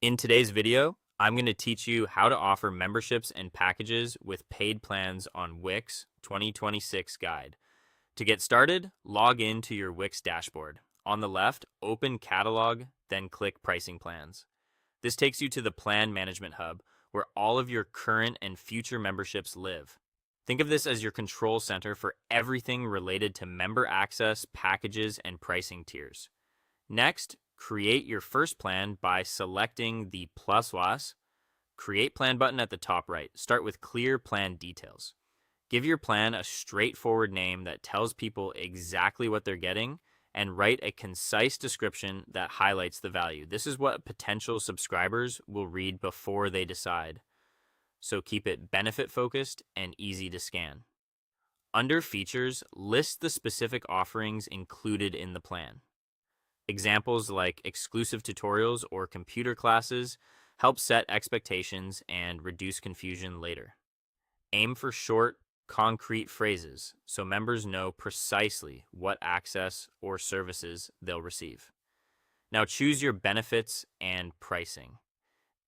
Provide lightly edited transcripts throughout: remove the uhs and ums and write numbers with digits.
In today's video, I'm going to teach you how to offer memberships and packages with paid plans on Wix 2026 guide. To get started, log in to your Wix dashboard. On the left, open Catalog, then click Pricing Plans. This takes you to the Plan Management Hub, where all of your current and future memberships live. Think of this as your control center for everything related to member access, packages, and pricing tiers. Next, create your first plan by selecting the plus was Create Plan button at the top right. Start with clear plan details. Give your plan a straightforward name that tells people exactly what they're getting and write a concise description that highlights the value. This is what potential subscribers will read before they decide. So keep it benefit focused and easy to scan. Under features, list the specific offerings included in the plan. Examples like exclusive tutorials or computer classes help set expectations and reduce confusion later. Aim for short, concrete phrases so members know precisely what access or services they'll receive. Now choose your benefits and pricing.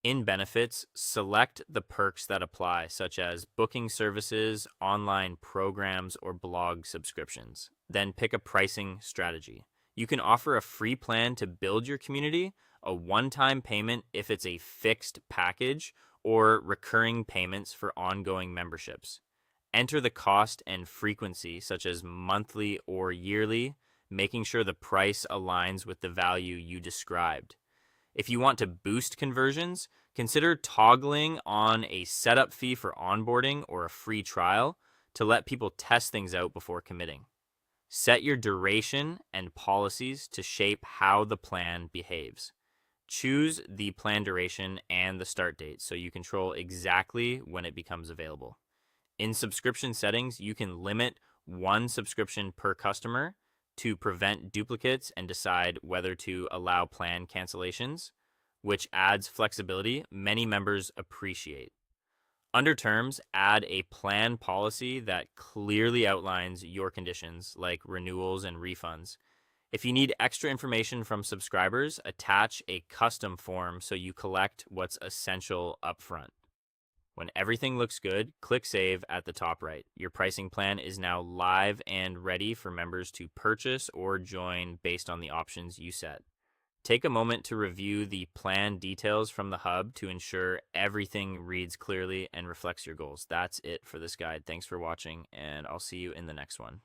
In benefits, select the perks that apply, such as booking services, online programs, or blog subscriptions. Then pick a pricing strategy. You can offer a free plan to build your community, a one-time payment if it's a fixed package, or recurring payments for ongoing memberships. Enter the cost and frequency, such as monthly or yearly, making sure the price aligns with the value you described. If you want to boost conversions, consider toggling on a setup fee for onboarding or a free trial to let people test things out before committing. Set your duration and policies to shape how the plan behaves. Choose the plan duration and the start date so you control exactly when it becomes available. In subscription settings, you can limit one subscription per customer to prevent duplicates and decide whether to allow plan cancellations, which adds flexibility many members appreciate. Under terms, add a plan policy that clearly outlines your conditions, like renewals and refunds. If you need extra information from subscribers, attach a custom form so you collect what's essential upfront. When everything looks good, click Save at the top right. Your pricing plan is now live and ready for members to purchase or join based on the options you set. Take a moment to review the plan details from the hub to ensure everything reads clearly and reflects your goals. That's it for this guide. Thanks for watching, and I'll see you in the next one.